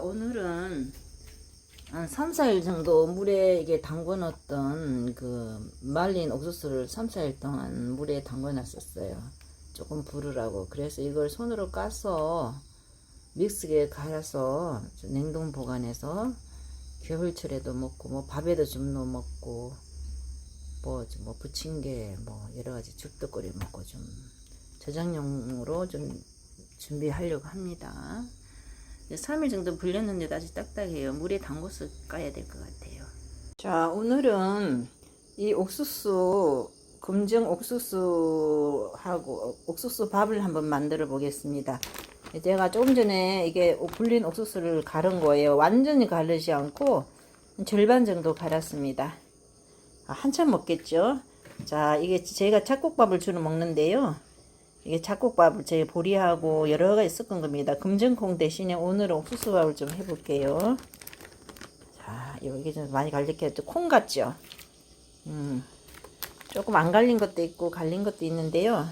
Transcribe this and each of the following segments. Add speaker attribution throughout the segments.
Speaker 1: 오늘은 한 3, 4일 정도 물에 이게 담궈 놨던 그 말린 옥수수를 3, 4일 동안 물에 담궈 놨었어요. 조금 부르라고. 그래서 이걸 손으로 까서 믹스기에 갈아서 냉동 보관해서 겨울철에도 먹고 뭐 밥에도 좀 넣어 먹고 뭐 부침개 뭐 여러 가지 죽도 끓여 먹고 좀 저장용으로 좀 준비하려고 합니다. 3일 정도 불렸는데도 아직 딱딱해요. 물에 담궈서 까야 될 것 같아요. 자, 오늘은 이 옥수수, 검정 옥수수하고 옥수수 밥을 한번 만들어 보겠습니다. 제가 조금 전에 이게 불린 옥수수를 갈은 거예요. 완전히 갈르지 않고 절반 정도 갈았습니다. 한참 먹겠죠. 자, 이게 제가 잡곡밥을 주로 먹는데요. 이게 잡곡밥을 제 보리하고 여러 가지 섞은 겁니다. 금전콩 대신에 오늘은 옥수수밥을 좀 해볼게요. 자, 이게 좀 많이 갈렸게 콩 같죠? 조금 안 갈린 것도 있고 갈린 것도 있는데요.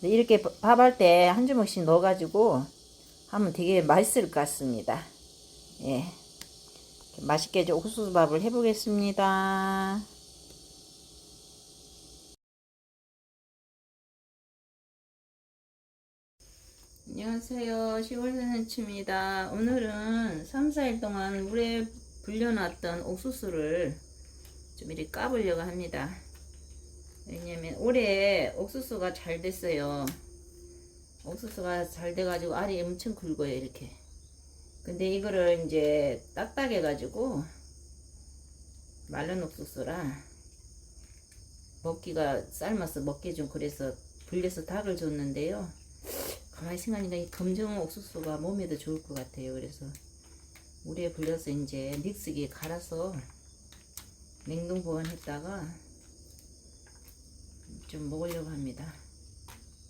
Speaker 1: 이렇게 밥할 때 한 주먹씩 넣어가지고 하면 되게 맛있을 것 같습니다. 예, 맛있게 옥수수밥을 해보겠습니다. 안녕하세요. 시골선생님입니다. 오늘은 3, 4일 동안 물에 불려놨던 옥수수를 좀 이렇게 까보려고 합니다. 왜냐면 올해 옥수수가 잘 됐어요. 옥수수가 잘 돼가지고 알이 엄청 굵어요, 이렇게. 근데 이거를 이제 딱딱해가지고 마른 옥수수라 먹기가 삶아서 먹기 좀 그래서 불려서 닭을 줬는데요. 가만히 생각하니까 이 검정 옥수수가 몸에도 좋을 것 같아요. 그래서 물에 불려서 이제 믹스기에 갈아서 냉동 보관했다가 좀 먹으려고 합니다.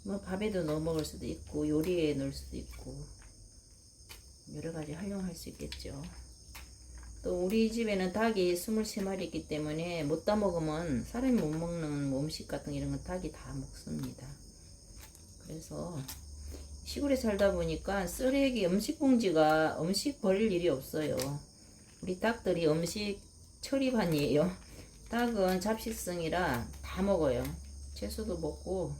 Speaker 1: 뭐 밥에도 넣어 먹을 수도 있고 요리에 넣을 수도 있고 여러 가지 활용할 수 있겠죠. 또 우리 집에는 닭이 23마리 있기 때문에 못 다 먹으면 사람이 못 먹는 음식 같은 이런 건 닭이 다 먹습니다. 그래서 시골에 살다 보니까 쓰레기 음식 봉지가 음식 버릴 일이 없어요. 우리 닭들이 음식 처리반이에요. 닭은 잡식성이라 다 먹어요. 채소도 먹고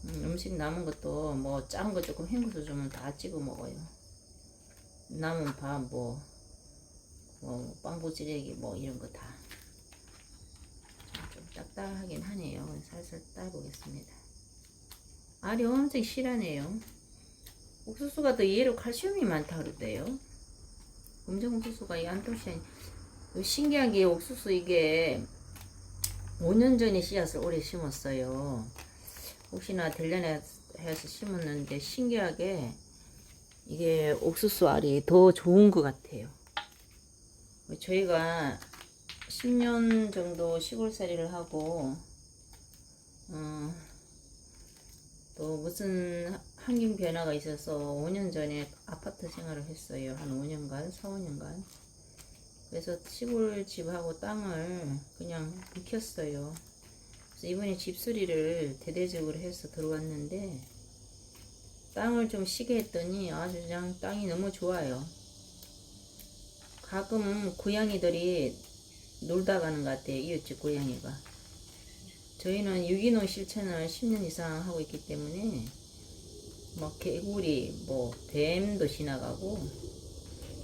Speaker 1: 음식 남은 것도 뭐 작은 거 조금 헹궈서 주면 다 찍어 먹어요. 남은 밥 뭐 빵부 찌개기 뭐 이런 거 다. 좀 딱딱하긴 하네요. 살살 따보겠습니다. 알이 엄청 실하네요. 옥수수가 더 의외로 칼슘이 많다 그러대요. 검정 옥수수가 이 안토시아닌. 신기한 게 옥수수 이게 5년 전에 씨앗을 오래 심었어요. 혹시나 될려나 해서 심었는데 신기하게 이게 옥수수 알이 더 좋은 것 같아요. 저희가 10년 정도 시골살이를 하고 또 무슨 환경 변화가 있어서 5년 전에 아파트 생활을 했어요. 한 5년간, 4, 5년간. 그래서 시골집하고 땅을 그냥 묵혔어요. 그래서 이번에 집수리를 대대적으로 해서 들어왔는데 땅을 좀 쉬게 했더니 아주 그냥 땅이 너무 좋아요. 가끔 고양이들이 놀다 가는 것 같아요. 이웃집 고양이가. 저희는 유기농 실천을 10년 이상 하고 있기 때문에 막 개구리, 뭐 뱀도 지나가고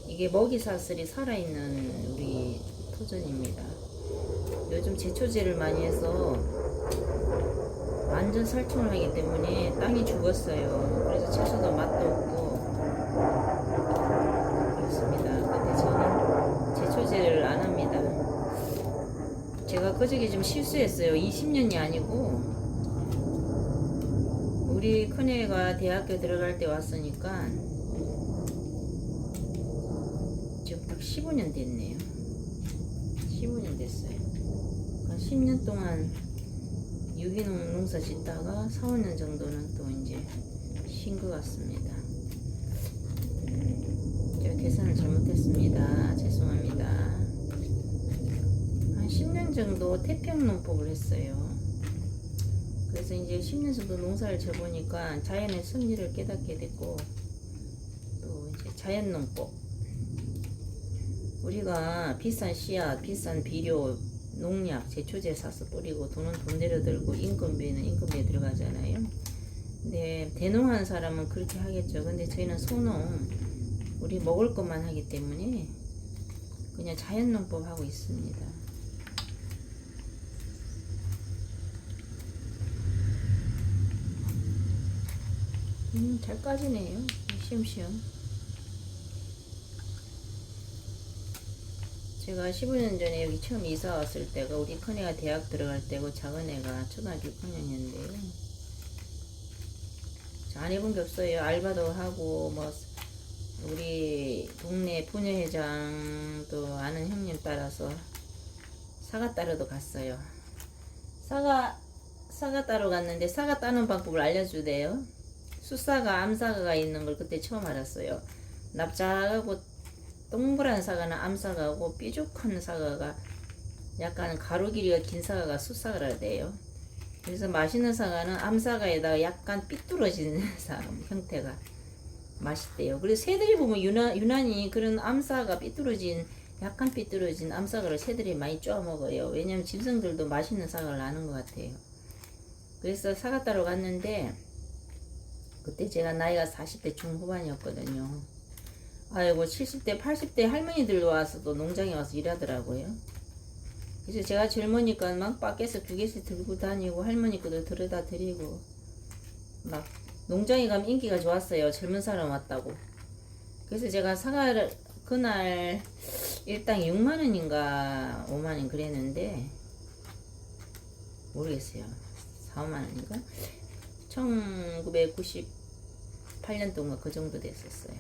Speaker 1: 이게 먹이 사슬이 살아있는 우리 토전입니다. 요즘 제초제를 많이 해서 완전 살충을 하기 때문에 땅이 죽었어요. 그래서 채소도 맛도 없고 그렇습니다. 근데 저는 제초제를 안 합니다. 제가 그저께 좀 실수했어요. 20년이 아니고 우리 큰애가 대학교 들어갈 때 왔으니까 지금 딱 15년 됐네요. 15년 됐어요. 그러니까 10년 동안 유기농 농사 짓다가 4, 5년 정도는 또 이제 쉰 것 같습니다. 제가 계산을 잘못했습니다. 죄송합니다. 한 10년 정도 태평농법을 했어요. 그래서 이제 10년 정도 농사를 져보니까 자연의 섭리를 깨닫게 됐고 또 이제 자연농법. 우리가 비싼 씨앗, 비싼 비료, 농약, 제초제 사서 뿌리고 돈은 돈대로 들고 인건비는 인건비에 들어가잖아요. 근데 대농한 사람은 그렇게 하겠죠. 근데 저희는 소농, 우리 먹을 것만 하기 때문에 그냥 자연농법 하고 있습니다. 잘 까지네요. 시험시험. 제가 15년 전에 여기 처음 이사 왔을 때가 우리 큰애가 대학 들어갈 때고 작은애가 초등학교 6학년인데요. 안 해본 게 없어요. 알바도 하고 뭐 우리 동네 부녀회장도 아는 형님 따라서 사과 따러도 갔어요. 사과 따러 갔는데 사과 따는 방법을 알려주대요. 숫사과, 암사과가 있는 걸 그때 처음 알았어요. 납작하고 동그란 사과는 암사과고 뾰족한 사과가 약간 가로 길이가 긴 사과가 숫사과라 돼요. 그래서 맛있는 사과는 암사과에다가 약간 삐뚤어진 형태가 맛있대요. 그래서 새들이 보면 유난히 그런 암사과 삐뚤어진 약간 삐뚤어진 암사과를 새들이 많이 쪼아 먹어요. 왜냐면 짐승들도 맛있는 사과를 아는 것 같아요. 그래서 사과 따러 갔는데 그때 제가 나이가 40대 중후반이었거든요. 아이고 70대 80대 할머니들도 와서도 농장에 와서 일하더라고요. 그래서 제가 젊으니까 막 밖에서 2개씩 들고 다니고 할머니 것도 들여다 드리고 막 농장에 가면 인기가 좋았어요. 젊은 사람 왔다고. 그래서 제가 사과를 그날 일당 6만원인가 5만원 그랬는데 모르겠어요. 4, 5만원인가? 1998년도인가 그 정도 됐었어요.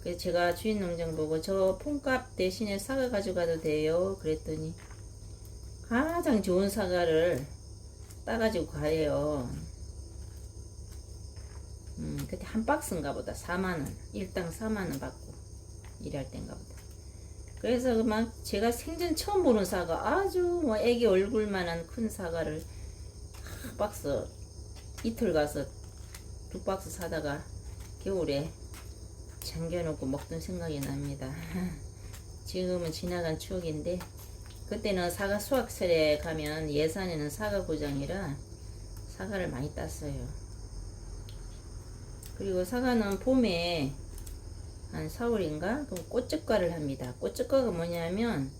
Speaker 1: 그래서 제가 주인 농장 보고 저 폰값 대신에 사과 가져가도 돼요? 그랬더니 가장 좋은 사과를 따가지고 가요. 그때 한 박스인가 보다 4만원, 일당 4만원 받고 일할 땐가 보다. 그래서 막 제가 생전 처음 보는 사과, 아주 뭐 애기 얼굴만한 큰 사과를 한 박스 이틀 가서 2박스 사다가 겨울에 잠겨놓고 먹던 생각이 납니다. 지금은 지나간 추억인데 그때는 사과 수확철에 가면 예산에는 사과 고장이라 사과를 많이 땄어요. 그리고 사과는 봄에 한 4월인가 그럼 꽃젓가를 합니다. 꽃젓가가 뭐냐면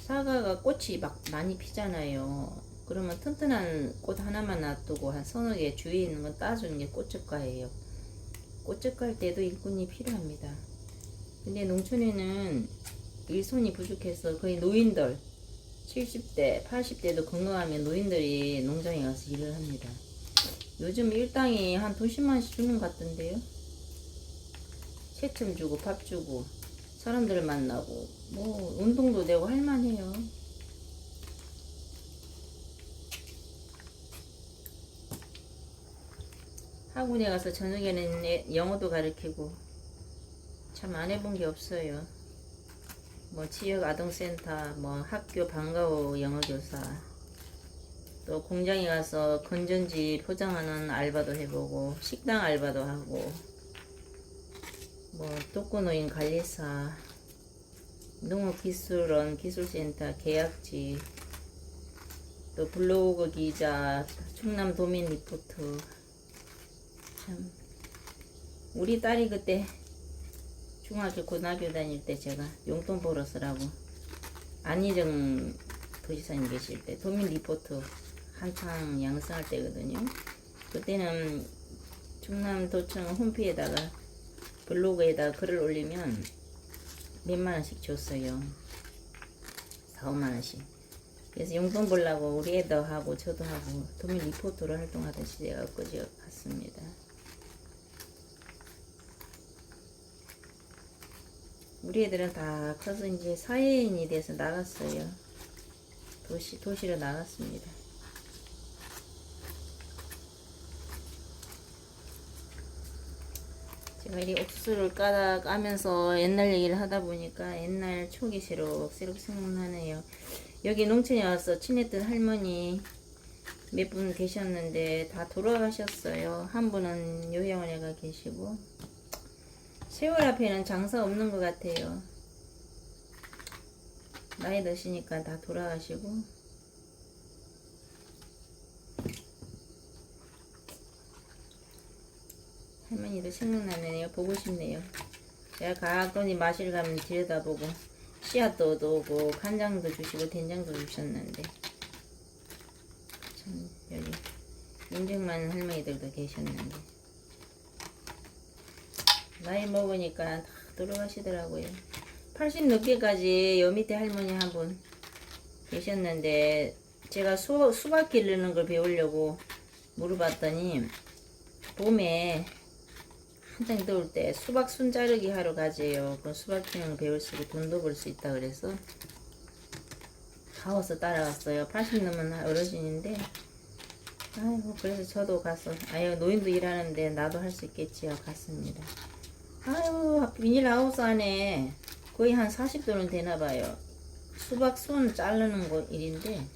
Speaker 1: 사과가 꽃이 막 많이 피잖아요. 그러면 튼튼한 꽃 하나만 놔두고 한 서너 개 주위에 있는 건 따주는 게 꽃젓가예요. 꽃젓가 할 때도 일꾼이 필요합니다. 근데 농촌에는 일손이 부족해서 거의 노인들 70대 80대도 건강하면 노인들이 농장에 가서 일을 합니다. 요즘 일당이 한 돈 10만원씩 주는 것 같던데요. 세점 주고 밥 주고 사람들 만나고 뭐 운동도 되고 할만해요. 학원에 가서 저녁에는 영어도 가르치고 참 안 해본 게 없어요. 뭐 지역 아동센터, 뭐 학교 방과후 영어교사, 또 공장에 가서 건전지 포장하는 알바도 해보고 식당 알바도 하고 뭐 독거노인 관리사, 농업기술원 기술센터 계약직, 또 블로그 기자, 충남도민 리포트. 참 우리 딸이 그때 중학교 고등학교 다닐 때 제가 용돈 벌어 쓰라고 안희정 도지사님 계실 때 도민 리포트 한창 양성할 때거든요. 그때는 충남도청 홈피에다가 블로그에다가 글을 올리면 몇만원씩 줬어요. 4, 5만원씩. 그래서 용돈 벌라고 우리 애도 하고 저도 하고 도민 리포터로 활동하던 시대가 엊그제 갔습니다. 우리 애들은 다 커서 이제 사회인이 돼서 나갔어요. 도시로 나갔습니다. 제가 이 옥수수를 까면서 옛날 얘기를 하다 보니까 옛날 추억이 새록새록 생각나네요. 여기 농촌에 와서 친했던 할머니 몇 분 계셨는데 다 돌아가셨어요. 한 분은 요양원에 가 계시고 세월 앞에는 장사 없는 것 같아요. 나이 드시니까 다 돌아가시고. 할머니도 생각나네요. 보고 싶네요. 제가 가끔씩 마실 가면 들여다보고 씨앗도 오고 간장도 주시고 된장도 주셨는데 참 여기 인증 많은 할머니들도 계셨는데 나이 먹으니까 다 돌아가시더라고요. 80 넘게까지 요 밑에 할머니 한 분 계셨는데 제가 수박 기르는 걸 배우려고 물어봤더니 봄에 한창 더울 때 수박 순 자르기 하러 가재요. 그 수박 키우는 거 배울 수 있고 돈도 벌 수 있다 그래서 가워서 따라갔어요. 80 넘은 어르신인데 아이고 그래서 저도 가서 아유 노인도 일하는데 나도 할 수 있겠지요. 갔습니다. 아유 비닐하우스 안에 거의 한 40도는 되나봐요. 수박 순 자르는 거 일인데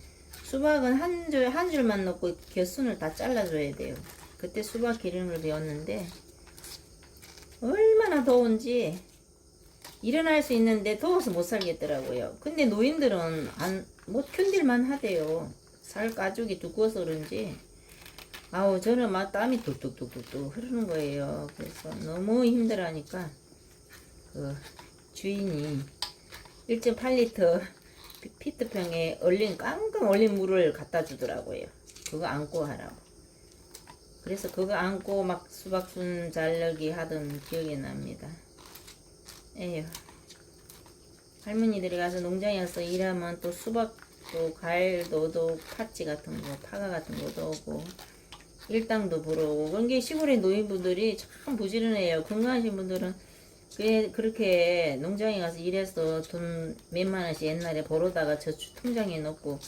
Speaker 1: 수박은 한 줄만 넣고 곁순을 다 잘라줘야 돼요. 그때 수박 기르는 걸 배웠는데 얼마나 더운지 일어날 수 있는데 더워서 못 살겠더라고요. 근데 노인들은 못 견딜만 하대요. 살 가죽이 두꺼워서 그런지 아우 저는 막 땀이 뚝뚝뚝뚝 흐르는 거예요. 그래서 너무 힘들어하니까 그 주인이 1.8리터 피트병에 깡깡 얼린 물을 갖다 주더라고요. 그거 안고 하라고. 그래서 그거 안고 막 수박순 자르기 하던 기억이 납니다. 에휴. 할머니들이 가서 농장에 가서 일하면 또 수박도 과일도 오고 팥찌 같은 거 파가 같은 것도 오고 일당도 벌어오고 그런 게 시골의 노인분들이 참 부지런해요. 건강하신 분들은 그렇게 농장에 가서 일해서 돈 몇만 원씩 옛날에 벌어다가 저축 통장에 넣고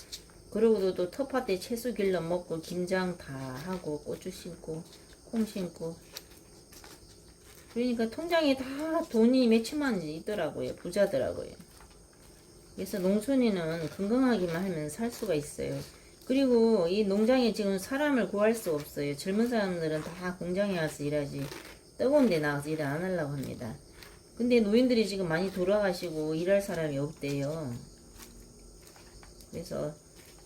Speaker 1: 그러고도 또 텃밭에 채소 길러 먹고 김장 다 하고 고추 심고 콩 심고 그러니까 통장에 다 돈이 몇천만 원이 있더라고요. 부자더라고요. 그래서 농촌에는 건강하기만 하면 살 수가 있어요. 그리고 이 농장에 지금 사람을 구할 수 없어요. 젊은 사람들은 다 공장에 와서 일하지 뜨거운 데 나가서 일 안 하려고 합니다. 근데 노인들이 지금 많이 돌아가시고 일할 사람이 없대요. 그래서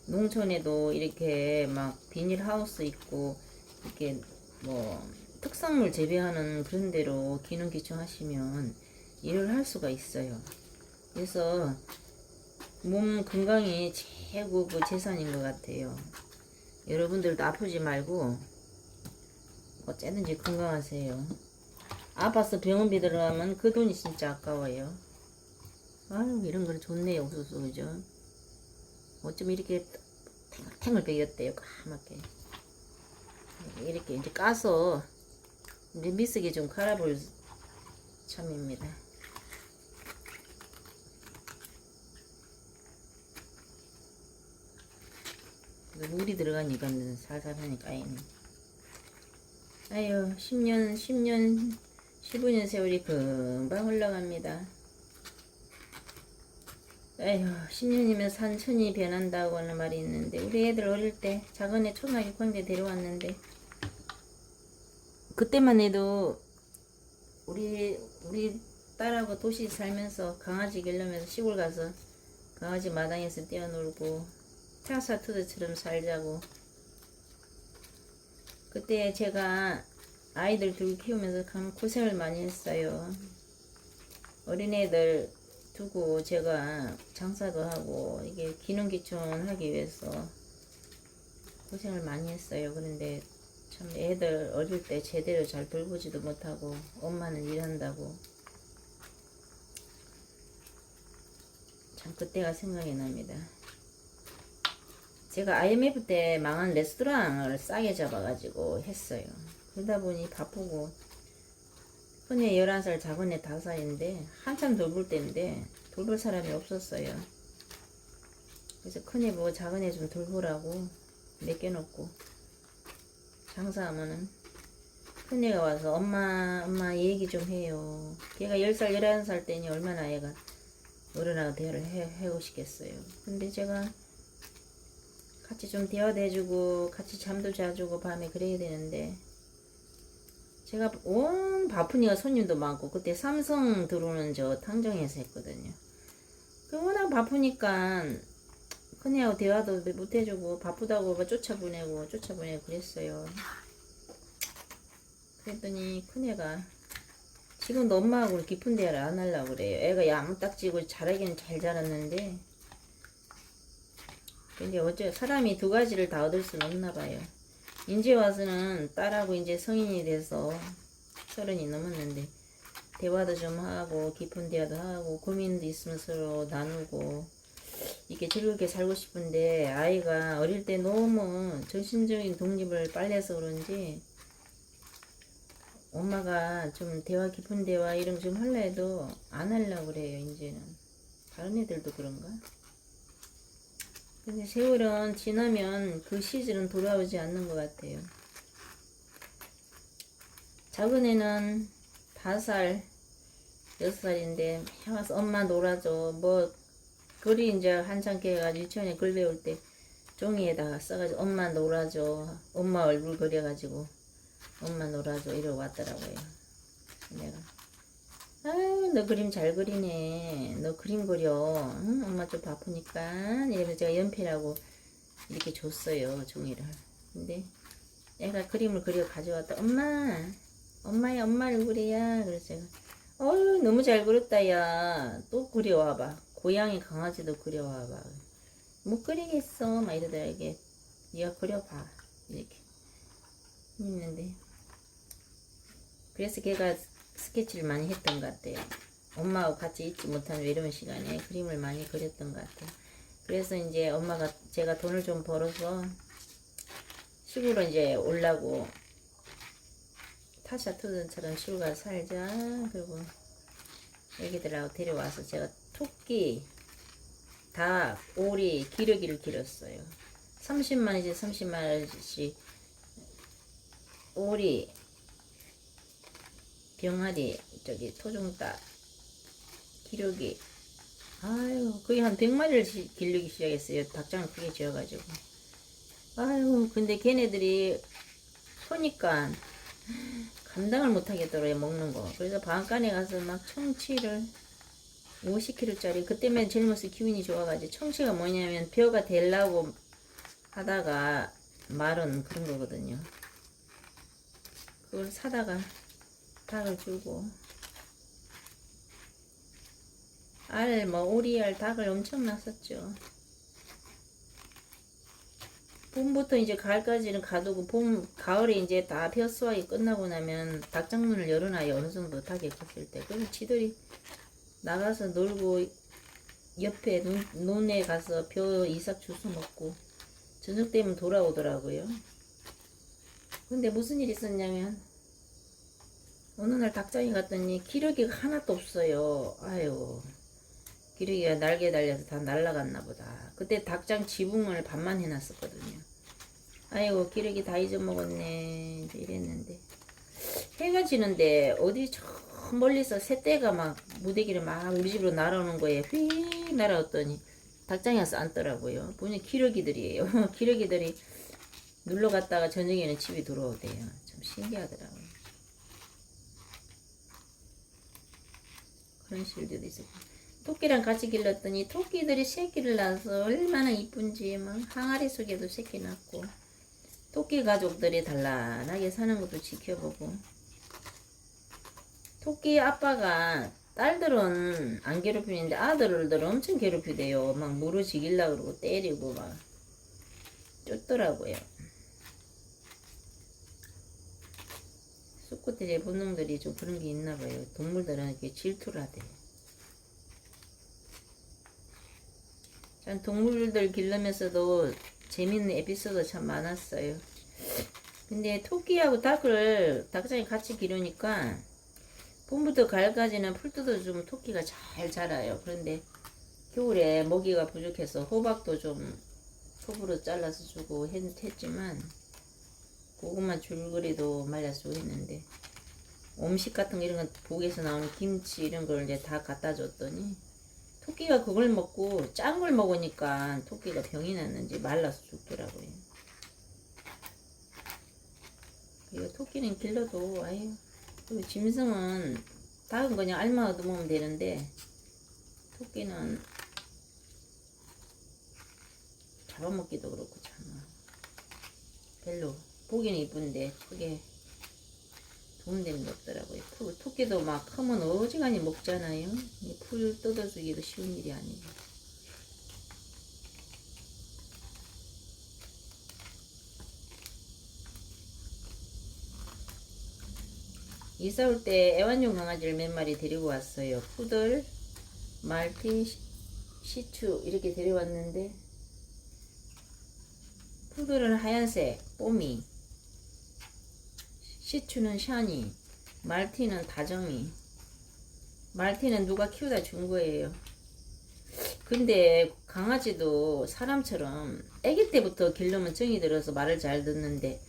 Speaker 1: 농촌에도 이렇게 막 비닐하우스 있고 이렇게 뭐 특산물 재배하는 그런 데로 기능기청 하시면 일을 할 수가 있어요. 그래서 몸 건강이 최고 그 재산인 것 같아요. 여러분들도 아프지 말고 어쨌든지 건강하세요. 아파서 병원비 들어가면 그 돈이 진짜 아까워요. 아유 이런 건 좋네요. 옥수수 그죠? 어쩜 이렇게 탱글탱글 베겼대요. 까맣게 이렇게 이제 까서 이제 미쓰게 좀 갈아볼 참입니다. 물이 들어가니까 살살하니 까이네. 아유 10년 15년 세월이 금방 흘러갑니다. 에휴 10년이면 산천이 변한다고 하는 말이 있는데 우리 애들 어릴 때 작은 애 초등학교 6학년 데려왔는데 그때만 해도 우리 딸하고 도시 살면서 강아지 기르면서 시골 가서 강아지 마당에서 뛰어놀고 트라사투드처럼 살자고. 그때 제가 아이들 둘 키우면서 참 고생을 많이 했어요. 어린애들 두고 제가 장사도 하고 이게 기능기촌 하기 위해서 고생을 많이 했어요. 그런데 참 애들 어릴 때 제대로 잘 돌보지도 못하고 엄마는 일한다고 참 그때가 생각이 납니다. 제가 IMF 때 망한 레스토랑을 싸게 잡아가지고 했어요. 그러다 보니 바쁘고 큰애 11살 작은애 5살인데 한참 돌볼 때인데 돌볼 사람이 없었어요. 그래서 큰애 보고 작은애 좀 돌보라고 맡겨놓고 장사하면은 큰애가 와서 엄마 얘기 좀 해요. 걔가 10살 11살 때니 얼마나 애가 어른하고 대화를 해고 싶겠어요. 근데 제가 같이 좀 대화도 해주고 같이 잠도 자주고 밤에 그래야 되는데 제가 온 바쁘니까 손님도 많고 그때 삼성 들어오는 저 탕정에서 했거든요. 그 워낙 바쁘니까 큰애하고 대화도 못 해주고 바쁘다고 막 쫓아보내고 그랬어요. 그랬더니 큰애가 지금도 엄마하고 깊은 대화를 안 하려고 그래요. 애가 야무딱지고 잘하기는 잘 자랐는데 근데 어째 사람이 두 가지를 다 얻을 수는 없나 봐요. 이제 와서는 딸하고 이제 성인이 돼서 30이 넘었는데 대화도 좀 하고 깊은 대화도 하고 고민도 있으면 서로 나누고 이렇게 즐겁게 살고 싶은데 아이가 어릴 때 너무 정신적인 독립을 빨리 해서 그런지 엄마가 좀 대화 깊은 대화 이런 거 좀 하려 해도 안 하려고 그래요. 이제는 다른 애들도 그런가? 근데 세월은 지나면 그 시절은 돌아오지 않는 것 같아요. 작은 애는 5살, 6살인데 와서 엄마 놀아줘. 뭐 글이 이제 한참 깨가지고 유치원에 글 배울 때 종이에다가 써가지고 엄마 놀아줘. 엄마 얼굴 그려가지고 엄마 놀아줘 이러고 왔더라고요. 내가 아유 너 그림 잘 그리네. 너 그림 그려. 응? 엄마 좀 바쁘니까 이러면서 제가 연필하고 이렇게 줬어요 종이를. 근데 애가 그림을 그려 가져왔다. 엄마야 엄마 얼굴이야. 그래서 제가 어휴 너무 잘 그렸다 야. 또 그려와봐. 고양이 강아지도 그려와봐. 못 그리겠어 막 이러더라. 이게 네가 그려봐 이렇게 했는데 그래서 걔가 스케치를 많이 했던 것 같아요. 엄마하고 같이 있지 못한 외로운 시간에 그림을 많이 그렸던 것 같아요. 그래서 이제 엄마가 제가 돈을 좀 벌어서 시골로 이제 올라고 타샤 투든처럼 시골 가서 살자. 그리고 애기들하고 데려와서 제가 토끼, 닭, 오리, 기러기를 기렀어요. 30마리씩 30마리씩 오리, 병아리, 저기 토종닭, 기러기. 아유 거의 한 100마리를 기르기 시작했어요. 닭장을 크게 지어가지고. 아유 근데 걔네들이 크니까 감당을 못하겠더라고요 먹는 거. 그래서 방앗간에 가서 막 청치를 50kg짜리 그때만 젊어서 기운이 좋아가지고 청치가 뭐냐면 벼가 되려고 하다가 말은 그런 거거든요. 그걸 사다가 닭을 주고 알, 뭐 오리알, 닭을 엄청 낳았었죠. 봄부터 이제 가을까지는 가두고 가을에 이제 다 벼 수확이 끝나고 나면 닭장문을 열어놔요. 어느 정도 닭이 컸을 때. 그래서 지들이 나가서 놀고 옆에 논에 가서 벼 이삭 주워 먹고 저녁 되면 돌아오더라고요. 근데 무슨 일이 있었냐면 어느 날 닭장에 갔더니 기러기가 하나도 없어요. 아유 기러기가 날개 달려서 다 날라갔나 보다. 그때 닭장 지붕을 반만 해놨었거든요. 아이고 기러기 다 잊어먹었네 이랬는데 해가 지는데 어디 저 멀리서 새떼가 막 무대기를 막 우리 집으로 날아오는 거에 휙 날아왔더니 닭장에 와서 앉더라고요. 보니 기러기들이에요. 기러기들이 놀러 갔다가 저녁에는 집에 들어오대요. 참 신기하더라고요. 그런 실들도 있었고 토끼랑 같이 길렀더니 토끼들이 새끼를 낳아서 얼마나 이쁜지 막 항아리 속에도 새끼 낳고 토끼 가족들이 단란하게 사는 것도 지켜보고 토끼 아빠가 딸들은 안 괴롭히는데 아들들은 엄청 괴롭히대요. 막 물어지길라 그러고 때리고 막 쫓더라고요. 수컷들의 본능들이 좀 그런 게 있나 봐요. 동물들은 이렇게 질투를 하대요. 전 동물들 기르면서도 재밌는 에피소드 참 많았어요. 근데 토끼하고 닭을 닭장에 같이 기르니까 봄부터 가을까지는 풀 뜯어주면 토끼가 잘 자라요. 그런데 겨울에 먹이가 부족해서 호박도 좀 톱으로 잘라서 주고 했지만 고구마 줄거리도 말려서 주고 했는데 음식 같은 거 이런 거 복에서 나오는 김치 이런 걸 이제 다 갖다 줬더니 토끼가 그걸 먹고 짠 걸 먹으니까 토끼가 병이 났는지 말라서 죽더라고요. 그리고 토끼는 길러도 아유 그리고 짐승은 닭은 그냥 알마 얻어먹으면 되는데 토끼는 잡아먹기도 그렇고 참 별로 보기는 이쁜데 크게 도움되는 게 없더라고요. 토끼도 막 크면 어지간히 먹잖아요. 풀 뜯어주기도 쉬운 일이 아니고. 이사 올 때 애완용 강아지를 몇 마리 데리고 왔어요. 푸들, 말티, 시추 이렇게 데려왔는데 푸들은 하얀색, 뽀미, 시추는 샤니, 말티는 다정이. 말티는 누가 키우다 준 거예요. 근데 강아지도 사람처럼 아기 때부터 기르면 정이 들어서 말을 잘 듣는데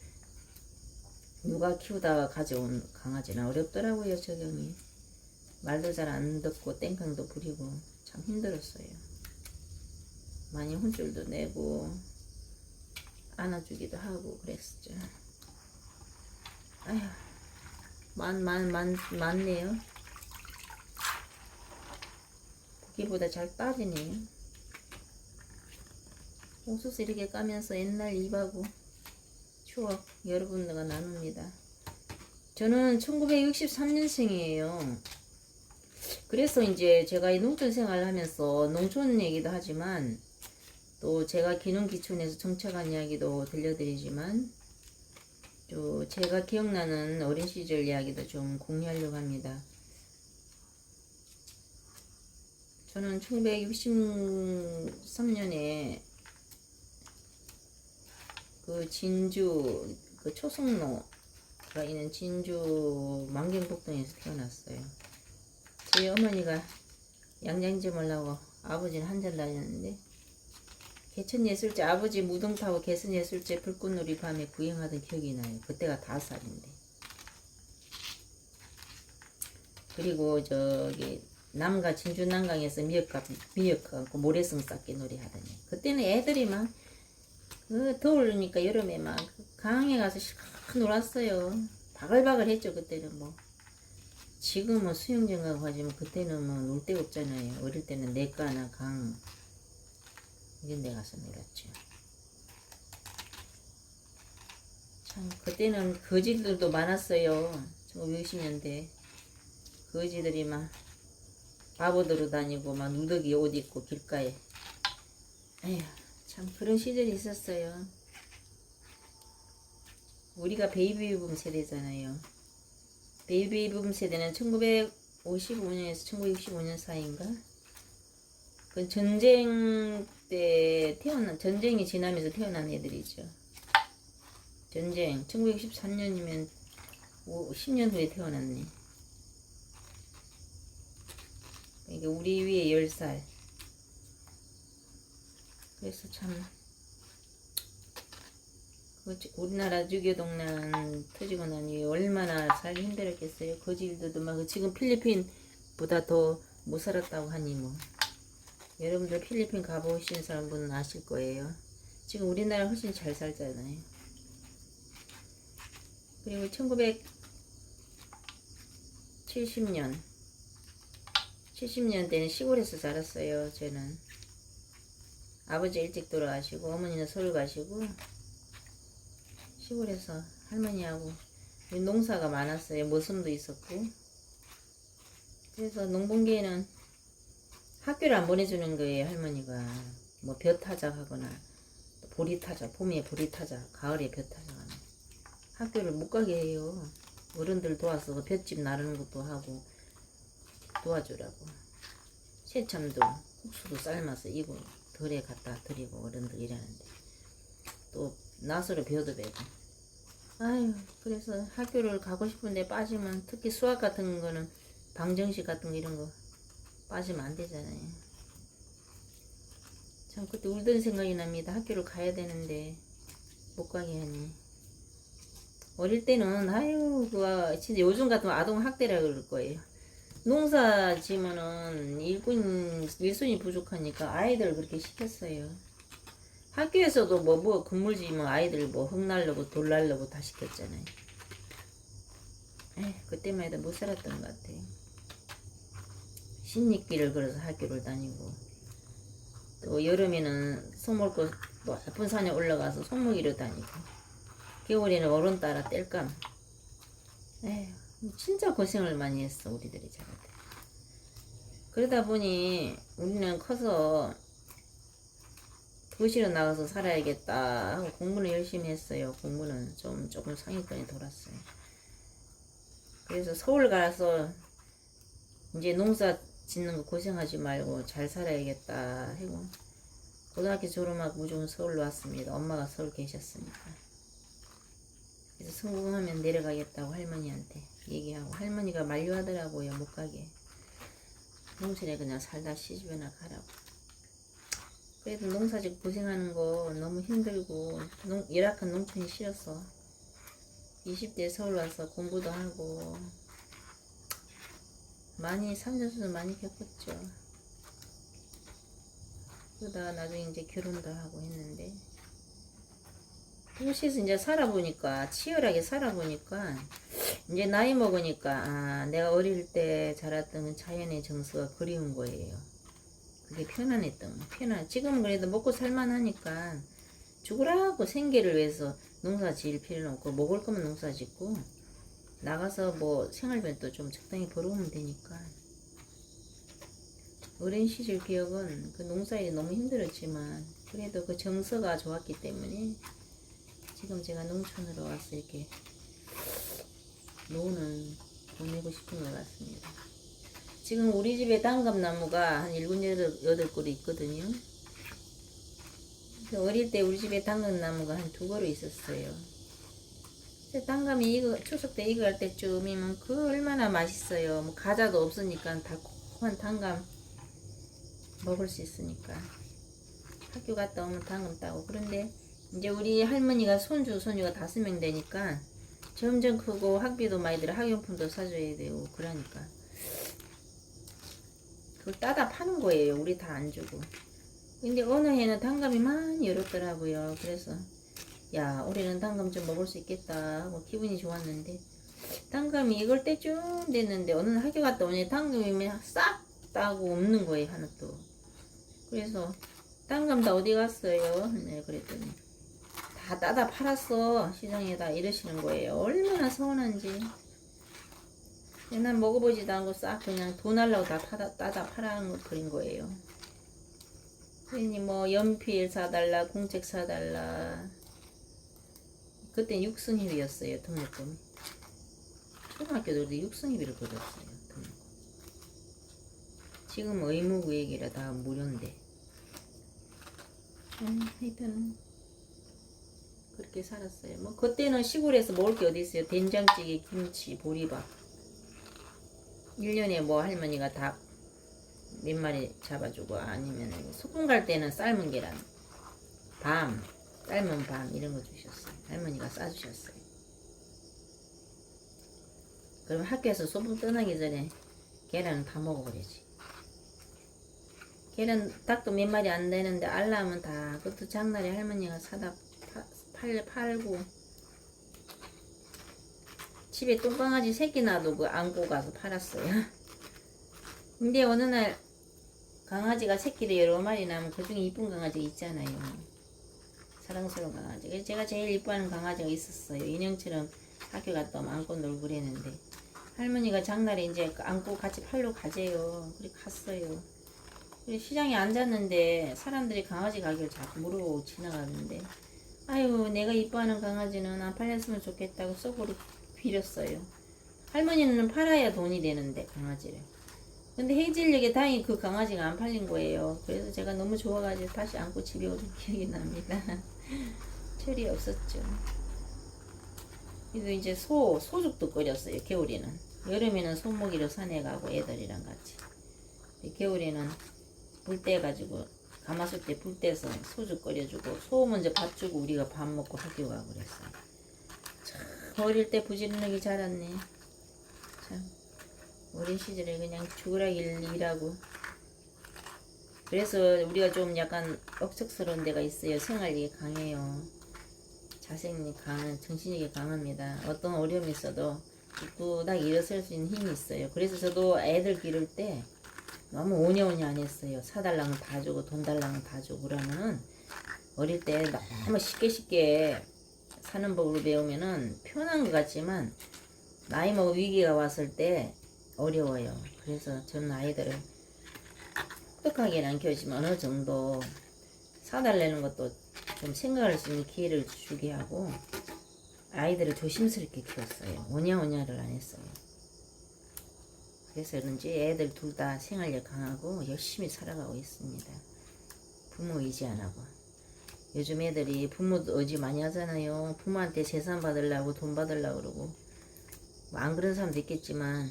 Speaker 1: 누가 키우다가 가져온 강아지는 어렵더라고요. 적용이 말도 잘 안 듣고 땡깡도 부리고 참 힘들었어요. 많이 혼쭐도 내고 안아주기도 하고 그랬었죠. 아휴 많네요. 보기보다 잘 빠지네요. 옥수수 이렇게 까면서 옛날 입하고 추억 여러분들과 나눕니다. 저는 1963년생이에요. 그래서 이제 제가 이 농촌 생활을 하면서 농촌 얘기도 하지만 또 제가 기농기촌에서 정착한 이야기도 들려드리지만 또 제가 기억나는 어린 시절 이야기도 좀 공유하려고 합니다. 저는 1963년에 그 진주 그 초성로가 있는 진주 만경복동에서 태어났어요. 저희 어머니가 양장점 하려고 아버지는 한잔 다녔는데 개천예술제 아버지 무등 타고 개천예술제 불꽃놀이 밤에 구경하던 기억이 나요. 그때가 5살인데. 그리고 저기 남가 진주 난강에서 미역하고 모래성 쌓기 놀이 하더니 그때는 애들이 막 더우니까 여름에 막 강에 가서 실컷 놀았어요. 바글바글 했죠. 그때는 뭐 지금은 수영장 가고 하지만 그때는 뭐 놀 데가 없잖아요. 어릴 때는 내과나 강 이런 데 가서 놀았죠. 참 그때는 거지들도 많았어요. 1960년대 거지들이 막 바보들로 다니고 막 누더기 옷 입고 길가에. 에휴 참 그런 시절이 있었어요. 우리가 베이비붐 세대잖아요. 베이비붐 세대는 1955년에서 1965년 사이인가? 그 전쟁 때 전쟁이 지나면서 태어난 애들이죠. 전쟁 1963년이면 10년 후에 태어났네. 이게 우리 위에 10살. 그래서 참 우리나라 유교동란 터지고 나니 얼마나 살기 힘들었겠어요. 거지들도 막 지금 필리핀보다 더 못 살았다고 하니 뭐 여러분들 필리핀 가보신 사람분은 아실 거예요. 지금 우리나라 훨씬 잘 살잖아요. 그리고 70년대는 시골에서 자랐어요. 저는 아버지 일찍 돌아가시고 어머니는 서울 가시고 시골에서 할머니하고 농사가 많았어요. 모섬도 있었고. 그래서 농번기에는 학교를 안 보내주는 거예요. 할머니가 뭐 벼타작 하거나 보리타작, 봄에 보리타작, 가을에 벼타작 하나 학교를 못 가게 해요. 어른들 도와서 볏짚 나르는 것도 하고 도와주라고. 새참도 국수도 삶아서 이고 덜에 갖다 드리고 어른들 일하는데 또 나서로 벼도 베고. 아유 그래서 학교를 가고 싶은데 빠지면 특히 수학 같은 거는 방정식 같은 거 이런 거 빠지면 안 되잖아요. 참 그때 울던 생각이 납니다. 학교를 가야 되는데 못 가게 하니. 어릴 때는 아유 그 진짜 요즘 같으면 아동학대라 그럴 거예요. 농사 지면은 일손이 부족하니까 아이들을 그렇게 시켰어요. 학교에서도 뭐 건물 지으면 아이들 뭐 흙 날르고 돌 날르고 다 시켰잖아요. 그때만 해도 못 살았던 것 같아요. 신입길을 걸어서 학교를 다니고, 또 여름에는 소몰고 높은 산에 올라가서 손목이로 다니고, 겨울에는 얼음 따라 땔감. 진짜 고생을 많이 했어, 우리들이 자라들. 그러다 보니 우리는 커서 도시로 나가서 살아야겠다 하고 공부는 열심히 했어요. 공부는 조금 상위권에 돌았어요. 그래서 서울 가서 이제 농사 짓는 거 고생하지 말고 잘 살아야겠다 하고 고등학교 졸업하고 무조건 서울로 왔습니다. 엄마가 서울 계셨으니까. 그래서 성공하면 내려가겠다고 할머니한테 얘기하고, 할머니가 만류하더라고요. 못 가게. 농촌에 그냥 살다 시집이나 가라고. 그래도 농사짓고 고생하는 거 너무 힘들고 열악한 농촌이 싫었어. 20대 서울 와서 공부도 하고 많이 삼년수도 많이 겪었죠. 그러다가 나중에 이제 결혼도 하고 했는데, 도시에서 이제 살아보니까, 치열하게 살아보니까, 이제 나이 먹으니까 내가 어릴 때 자랐던 자연의 정서가 그리운 거예요. 그게 지금은 그래도 먹고 살만하니까 죽으라고 생계를 위해서 농사 지을 필요는 없고, 먹을 거면 농사 짓고 나가서 뭐 생활비도 좀 적당히 벌어오면 되니까. 어린 시절 기억은 그 농사일이 너무 힘들었지만 그래도 그 정서가 좋았기 때문에 지금 제가 농촌으로 와서 이렇게 노는 보내고 싶은 것 같습니다. 지금 우리 집에 당감나무가 한 7, 8그루 있거든요. 어릴 때 우리 집에 당감나무가 한 2그루 있었어요. 당감이 추석 때 익어갈 때쯤이면 그 얼마나 맛있어요. 뭐 과자도 없으니까 달콤한 당감 먹을 수 있으니까. 학교 갔다 오면 당감 따고. 그런데 이제 우리 할머니가 손주가 5명 되니까 점점 크고 학비도 많이 들어 학용품도 사줘야 되고 그러니까 그걸 따다 파는 거예요. 우리 다 안 주고. 근데 어느 해는 당감이 많이 열었더라고요. 그래서 야, 올해는 당감 좀 먹을 수 있겠다 하고 기분이 좋았는데, 당감이 익을 때쯤 됐는데 어느 날 학교 갔다 오니 당감이 싹 따고 없는 거예요. 하나도. 그래서 당감 다 어디 갔어요? 네, 그랬더니 다 따다 팔았어, 시장에다, 이러시는 거예요. 얼마나 서운한지. 난 먹어보지도 않고 싹 그냥 돈 하려고 다 따다 팔아는 거 그린 거예요. 괜히 뭐 연필 사달라, 공책 사달라. 그때 육승입이었어요, 등록금이. 초등학교들도 육승입을 걸었어요, 등록금. 지금 의무구역이라 다 무료인데. 하여튼 그렇게 살았어요. 뭐 그때는 시골에서 먹을 게 어디 있어요. 된장찌개, 김치, 보리밥. 1년에 뭐 할머니가 닭 몇 마리 잡아주고, 아니면 소풍 갈 때는 삶은 계란, 삶은 밤 이런 거 주셨어요. 할머니가 싸주셨어요. 그럼 학교에서 소풍 떠나기 전에 계란은 다 먹어버리지. 계란, 닭도 몇 마리 안 되는데 알라면 다, 그것도 장날에 할머니가 사다 팔고, 집에 똥강아지 새끼 놔두고 안고 가서 팔았어요. 근데 어느 날 강아지가 새끼를 여러 마리 낳으면 그 중에 이쁜 강아지 있잖아요. 사랑스러운 강아지. 그래서 제가 제일 이뻐하는 강아지가 있었어요. 인형처럼 학교 갔다 오면 안고 놀고 그랬는데, 할머니가 장날에 이제 안고 같이 팔러 가재요. 그래 갔어요. 그래 시장에 앉았는데 사람들이 강아지 가격을 자꾸 물어보고 지나가는데, 아유, 내가 이뻐하는 강아지는 안 팔렸으면 좋겠다고 속으로 빌었어요. 할머니는 팔아야 돈이 되는데 강아지를. 근데 해질녘에 다행히 그 강아지가 안 팔린 거예요. 그래서 제가 너무 좋아가지고 다시 안고 집에 오던 기억이 납니다. 철이 없었죠. 그래서 이제 소죽도 끓였어요. 겨울에는. 여름에는 소고기로 산에 가고 애들이랑 같이. 겨울에는 불 떼가지고 가마솥에 불 떼서 소죽 끓여주고, 소 먼저 밥 주고 우리가 밥 먹고 학교 가고 그랬어요. 참 어릴 때 부지런하게 자랐네. 참 어린 시절에 그냥 죽으라길 일하고. 그래서 우리가 좀 약간 억척스러운 데가 있어요. 생활력이 강해요. 자생력이 강한, 정신력이 강합니다. 어떤 어려움이 있어도 꿋꿋하게 일어설 수 있는 힘이 있어요. 그래서 저도 애들 기를 때 너무 오냐오냐 안 했어요. 사달라면 다 주고 돈 달라면 다 주고 그러면은 어릴 때 너무 쉽게 사는 법으로 배우면은 편한 것 같지만 나이 먹어 위기가 왔을 때 어려워요. 그래서 저는 아이들을 똑똑하게는 안 키우지만 어느 정도 사달라는 것도 좀 생각할 수 있는 기회를 주게 하고 아이들을 조심스럽게 키웠어요. 오냐오냐를 안 했어요. 그래서 그런지 애들 둘 다 생활력 강하고 열심히 살아가고 있습니다. 부모 의지 안 하고. 요즘 애들이 부모 의지 많이 하잖아요. 부모한테 재산 받으려고 돈 받으려고 그러고 뭐 안 그런 사람도 있겠지만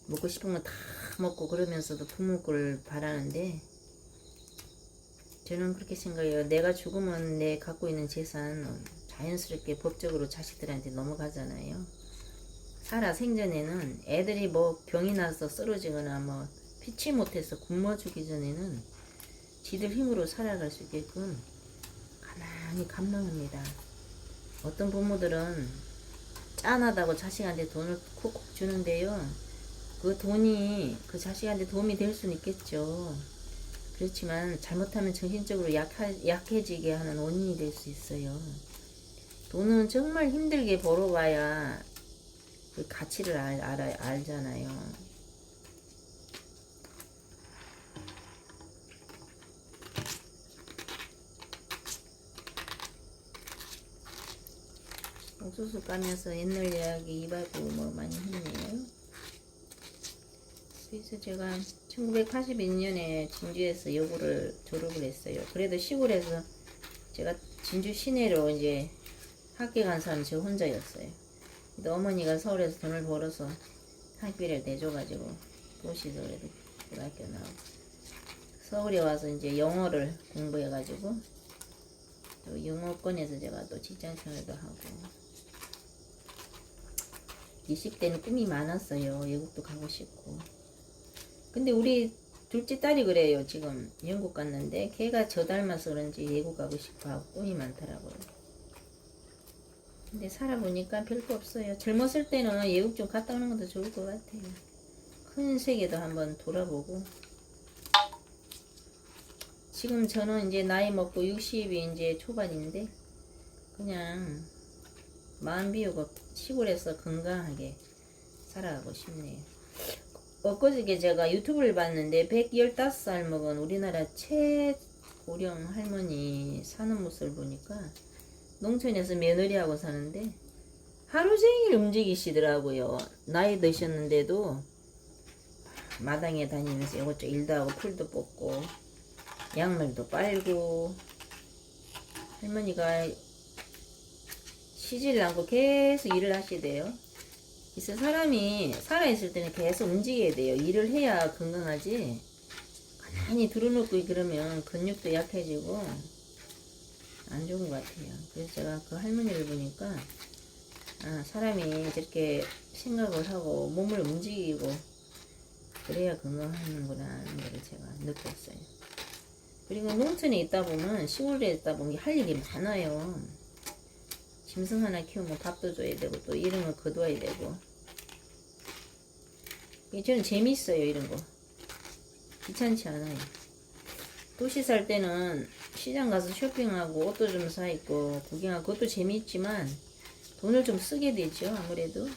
Speaker 1: 먹고 싶은 거 다 먹고 그러면서도 부모 걸 바라는데 저는 그렇게 생각해요. 내가 죽으면 내 갖고 있는 재산 자연스럽게 법적으로 자식들한테 넘어가잖아요. 살아 생전에는 애들이 뭐 병이 나서 쓰러지거나 뭐 피치 못해서 굶어 죽기 전에는 지들 힘으로 살아갈 수 있게끔 가만히 감당합니다. 어떤 부모들은 짠하다고 자식한테 돈을 콕콕 주는데요. 그 돈이 그 자식한테 도움이 될 수는 있겠죠. 그렇지만 잘못하면 정신적으로 약해지게 하는 원인이 될 수 있어요. 돈은 정말 힘들게 벌어봐야 그 가치를 알잖아요. 옥수수 까면서 옛날 이야기 입하고 뭐 많이 했네요. 그래서 제가 1982년에 진주에서 여고를 졸업을 했어요. 그래도 시골에서 제가 진주 시내로 이제 학교 간 사람은 저 혼자였어요. 근데 어머니가 서울에서 돈을 벌어서 학비를 내줘가지고 도시에서 그래도 고등학교 나오고 서울에 와서 이제 영어를 공부해가지고 또 영어권에서 제가 또 직장생활도 하고 20대는 꿈이 많았어요. 외국도 가고 싶고. 근데 우리 둘째 딸이 그래요. 지금 영국 갔는데 걔가 저 닮아서 그런지 외국 가고 싶어하고 꿈이 많더라고요. 근데 살아보니까 별거 없어요. 젊었을 때는 외국 좀 갔다 오는 것도 좋을 것 같아요. 큰 세계도 한번 돌아보고. 지금 저는 이제 나이 먹고 60이 이제 초반인데 그냥 마음 비우고 시골에서 건강하게 살아가고 싶네요. 엊그저께 제가 유튜브를 봤는데 115살 먹은 우리나라 최고령 할머니 사는 모습을 보니까 농촌에서 며느리하고 사는데 하루 종일 움직이시더라고요. 나이 드셨는데도 마당에 다니면서 이것저것 일도 하고 풀도 뽑고 약물도 빨고 할머니가 쉬질 않고 계속 일을 하시대요. 그래서 사람이 살아있을 때는 계속 움직여야 돼요. 일을 해야 건강하지 가만히 들어놓고 그러면 근육도 약해지고 안 좋은 것 같아요. 그래서 제가 그 할머니를 보니까 아, 사람이 저렇게 생각을 하고 몸을 움직이고 그래야 건강하는구나 하는 걸 제가 느꼈어요. 그리고 농촌에 있다 보면 시골에 있다 보면 할 일이 많아요. 짐승 하나 키우면 밥도 줘야 되고 또 이런 거 거둬야 되고 저는 재밌어요. 이런 거 귀찮지 않아요. 도시 살 때는 시장 가서 쇼핑하고 옷도 좀 사입고 구경하고 그것도 재미있지만 돈을 좀 쓰게 되죠. 아무래도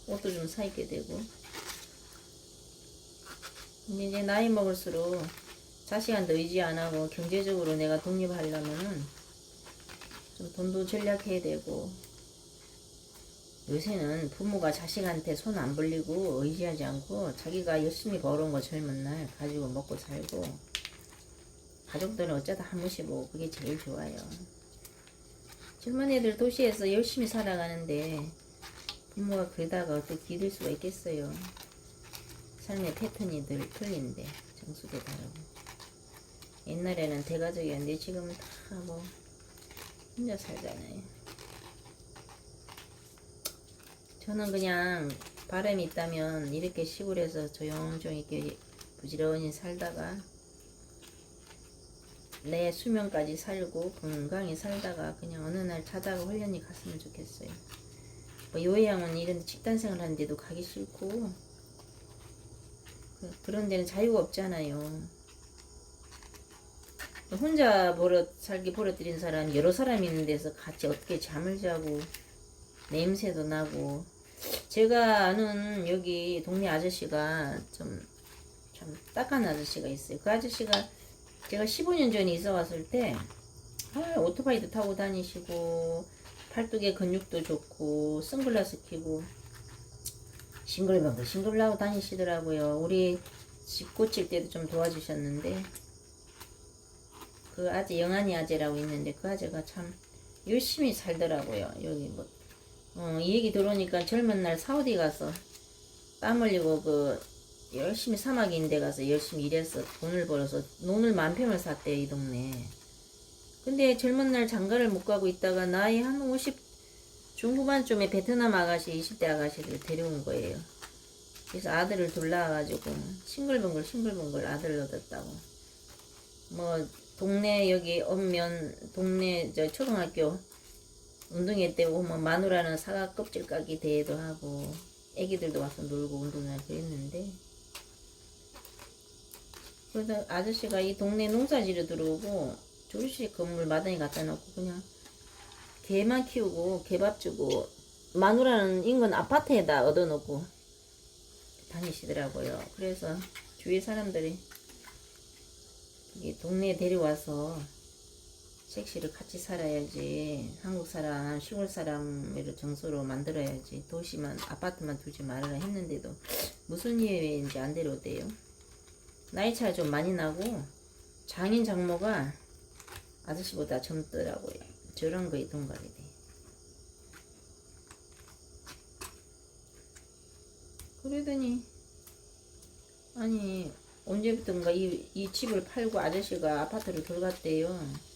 Speaker 1: 옷도 좀 사입게 되고. 근데 이제 나이 먹을수록 자식한테 의지 안 하고 경제적으로 내가 독립하려면은 좀 돈도 절약해야 되고 요새는 부모가 자식한테 손 안 벌리고 의지하지 않고 자기가 열심히 벌어온 거 젊은 날 가지고 먹고 살고 가족들은 어쩌다 한 번씩 보고 그게 제일 좋아요. 젊은 애들 도시에서 열심히 살아가는데 부모가 그러다가 어떻게 기댈 수가 있겠어요. 삶의 패턴이 늘 틀린데 정수도 다르고 옛날에는 대가족이었는데 지금은 다 뭐 혼자 살잖아요. 저는 그냥 바람이 있다면 이렇게 시골에서 조용조용 이렇게 부지런히 살다가 내 수명까지 살고 건강히 살다가 그냥 어느 날 자다가 홀연히 갔으면 좋겠어요. 뭐 요양원 이런 집단생활 하는데도 가기 싫고 그런 데는 자유가 없잖아요. 혼자 살기 버릇들인 사람이 여러 사람이 있는 데서 같이 어떻게 잠을 자고 냄새도 나고. 제가 아는 여기 동네 아저씨가 좀 참 딱한 아저씨가 있어요. 그 아저씨가 제가 15년 전에 이사 왔을 때 오토바이도 타고 다니시고 팔뚝에 근육도 좋고 선글라스 끼고 싱글벙글 하고 다니시더라고요. 우리 집 고칠 때도 좀 도와주셨는데, 그 아재, 영환이 아재라고 있는데 그 아재가 참 열심히 살더라고요. 여기 이 얘기 들어오니까 젊은 날 사우디 가서 땀 흘리고 열심히 사막인 데 가서 열심히 일해서 돈을 벌어서 논을 10,000평을 샀대요, 이 동네. 근데 젊은 날 장가를 못 가고 있다가 나이 한 50 중후반쯤에 베트남 아가씨, 20대 아가씨를 데려온 거예요. 그래서 아들을 둘 낳아가지고 싱글벙글 아들을 얻었다고. 동네 여기 동네 초등학교 운동회 때 오면 마누라는 사과 껍질 까기 대회도 하고 애기들도 와서 놀고 운동회 그랬는데, 그래서 아저씨가 이 동네 농사지려 들어오고 조리실 건물 마당에 갖다 놓고 그냥 개만 키우고 개밥 주고 마누라는 인근 아파트에다 얻어놓고 다니시더라고요. 그래서 주위 사람들이 동네에 데려와서 섹시를 같이 살아야지, 한국 사람 시골 사람으로 정서로 만들어야지, 도시만 아파트만 두지 말아라 했는데도 무슨 이유인지 안 데려오대요. 나이 차가 좀 많이 나고 장인 장모가 아저씨보다 젊더라고요. 저런 거에 동갑이 돼. 그러더니 아니 언제부턴가 이 집을 팔고 아저씨가 아파트를 들어갔대요.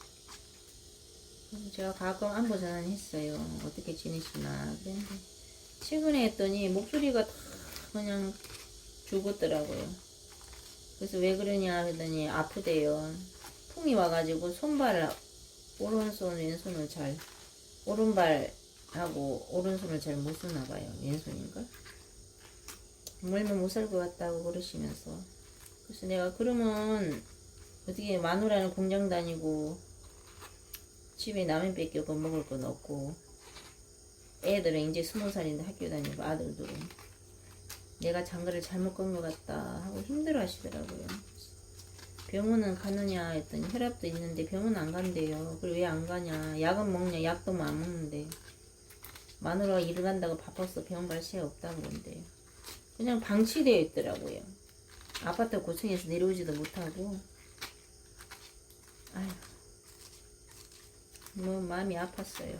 Speaker 1: 제가 가끔 안부 전화했어요. 어떻게 지내시나 그랬는데 최근에 했더니 목소리가 다 그냥 죽었더라고요. 그래서 왜 그러냐 하더니 아프대요. 풍이 와가지고 손발을 오른손 왼손을 오른발하고 오른손을 잘 못 쓰나봐요. 왼손인가? 멀면 못 살 것 같다고 그러시면서, 그래서 내가 그러면 어떻게 마누라는 공장 다니고 집에 라면 뺏겨고 먹을 건 없고 애들은 이제 20살인데 학교 다니고 아들들은 내가 장가를 잘못 간 것 같다 하고 힘들어 하시더라고요. 병원은 가느냐 했더니 혈압도 있는데 병원 안 간대요. 그리고 왜 안 가냐, 약은 먹냐, 약도 안 먹는데 마누라가 일 간다고 바빠서 병원 갈 시간 없다고 그런대요. 그냥 방치되어 있더라고요. 아파트 고층에서 내려오지도 못하고. 아휴, 마음이 아팠어요.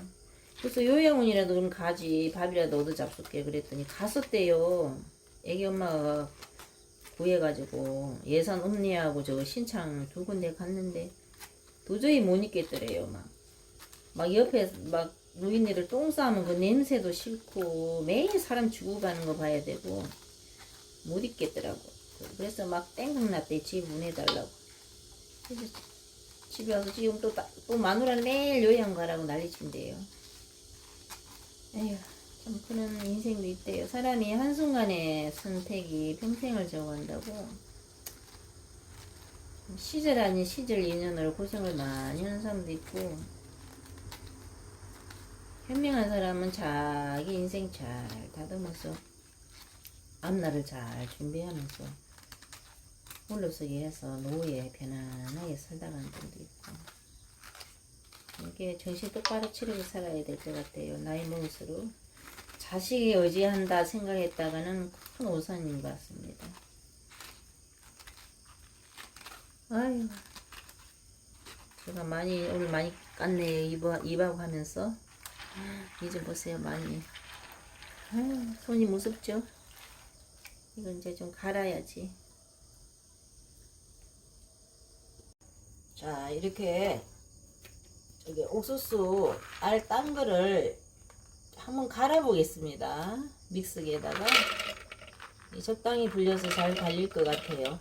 Speaker 1: 그래서 요양원이라도 그럼 가지, 밥이라도 얻어 잡숫게 그랬더니 갔었대요. 애기 엄마가 구해가지고 예산 없냐고 저거 신청 2군데 갔는데 도저히 못 있겠더래요. 막 옆에 막 노인네들 똥 싸면 그 냄새도 싫고 매일 사람 죽어가는 거 봐야 되고 못 있겠더라고. 그래서 막 땡깡났대. 집 문해달라고. 그래서 집에 와서 지금 또 마누라는 매일 요양 가라고 난리친대요. 에휴, 참 그런 인생도 있대요. 사람이 한순간의 선택이 평생을 정한다고. 시절 아닌 시절 인연으로 고생을 많이 하는 사람도 있고, 현명한 사람은 자기 인생 잘 다듬어서 앞날을 잘 준비하면서 물러서게 해서 노후에 편안하게 살다 가는 분도 있고, 이게 정신 똑바로 차리고 살아야 될 것 같아요. 나이 먹을수록 자식이 의지한다 생각했다가는 큰 오산인 것 같습니다. 아유, 제가 오늘 많이 깠네요. 입하고 하면서. 이제 보세요. 많이. 아유, 손이 무섭죠? 이건 이제 좀 갈아야지. 자, 이렇게 여기 옥수수 알 딴 거를 한번 갈아 보겠습니다. 믹서기에다가 적당히 불려서 잘 갈릴 것 같아요.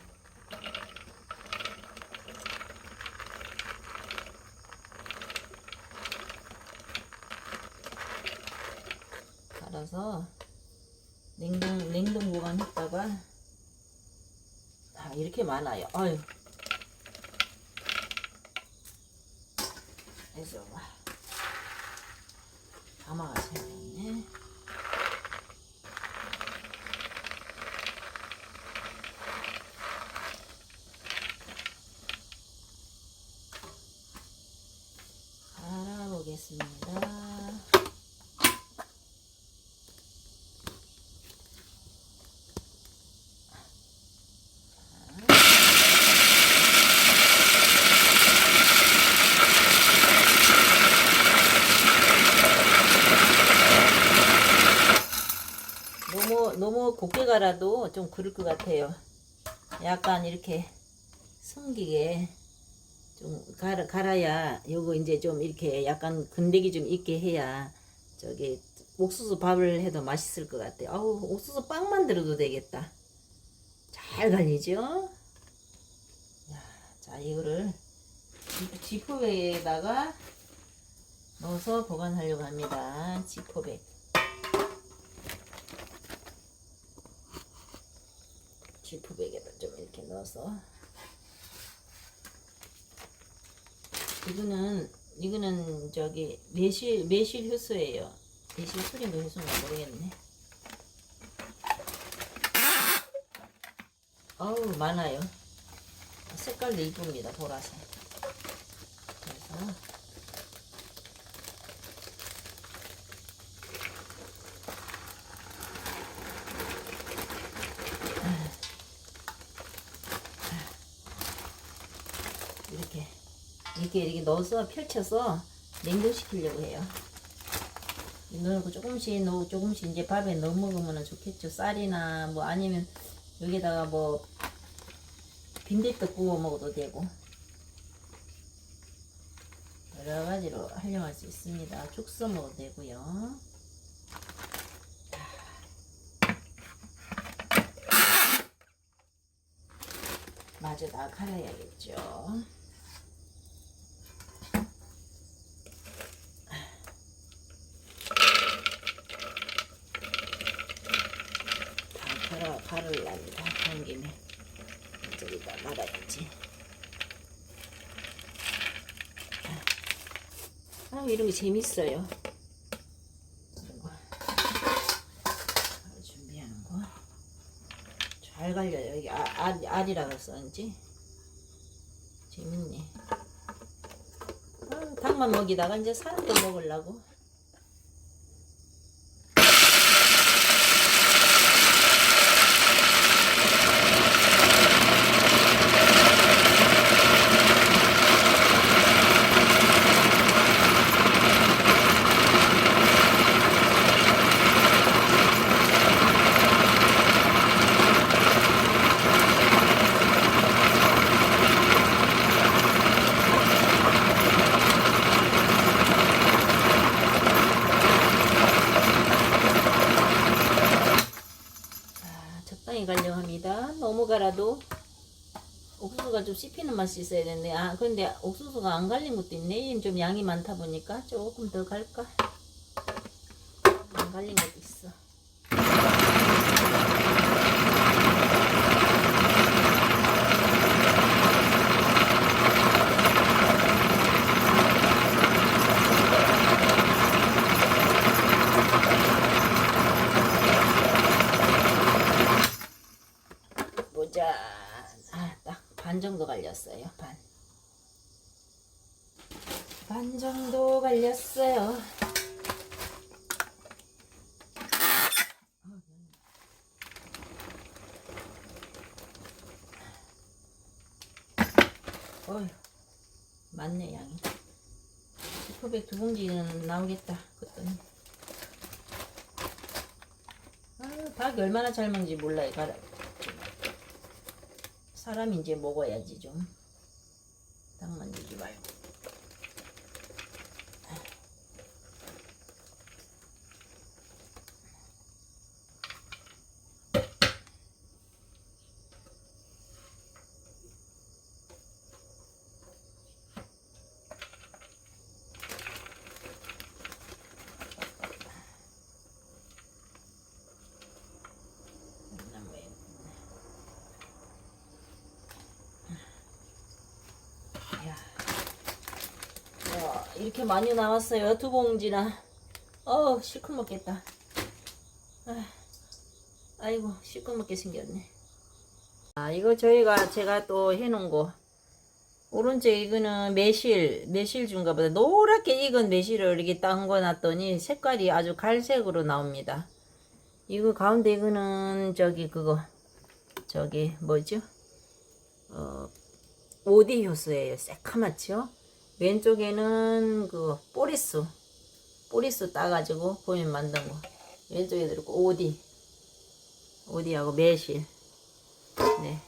Speaker 1: 갈아서 가서 냉동 보관했다가 이렇게 많아요. 아유. 그래서 담아가셔야겠네. 알아보겠습니다. 너무 곱게 갈아도 좀 그럴 것 같아요. 약간 이렇게 숨기게 좀 갈아야 요거 이제 좀 이렇게 약간 근데기 좀 있게 해야 저기 옥수수 밥을 해도 맛있을 것 같아요. 아우, 옥수수 빵 만들어도 되겠다. 잘 갈리죠? 자, 이거를 지퍼백에다가 넣어서 보관하려고 합니다. 지퍼백. 지퍼백에다 좀 이렇게 넣어서. 이거는 저기 매실 효소예요. 매실 소리인가 효소인가 모르겠네. 어우, 많아요. 색깔도 이쁩니다. 보라색. 그래서 이렇게 넣어서 펼쳐서 냉동시키려고 해요. 넣고 조금씩 이제 밥에 넣어 먹으면 좋겠죠. 쌀이나 뭐 아니면 여기다가 뭐 빈대떡 구워 먹어도 되고 여러 가지로 활용할 수 있습니다. 죽 써 먹어도 되고요. 마저 다 갈아야겠죠. 가르랍니다. 한 김에 저기다 말아야지. 이런 게 재밌어요. 준비하는 거 잘 갈려요. 여기 알이라고 썼는지 재밌네. 닭만 먹이다가 이제 사람도 먹으려고. 적당히 가려고 합니다. 너무 갈아도 옥수수가 좀 씹히는 맛이 있어야 되는데, 근데 옥수수가 안 갈린 것도 있네. 좀 양이 많다 보니까 조금 더 갈까? 안 갈린 것도 있어. 보자. 딱 반 정도 갈렸어요. 반 정도 갈렸어요. 어휴, 많네 양이. 지퍼백 2봉지는 나오겠다. 그랬더니 닭이 얼마나 잘 먹는지 몰라요. 사람이 이제 먹어야지 좀. 닭만 주지 말고. 이렇게 많이 나왔어요. 2봉지나. 시커멓겠다. 아이고, 시커멓게 생겼네. 이거 제가 또 해놓은 거. 오른쪽 이거는 매실 준가 보다. 노랗게 익은 매실을 이렇게 담궈 놨더니 색깔이 아주 갈색으로 나옵니다. 이거 가운데 이거는 뭐죠? 오디 효소예요. 새카맣죠? 왼쪽에는 그 보리수 따가지고 보면 만든 거. 왼쪽에 들고 오디하고 매실. 네.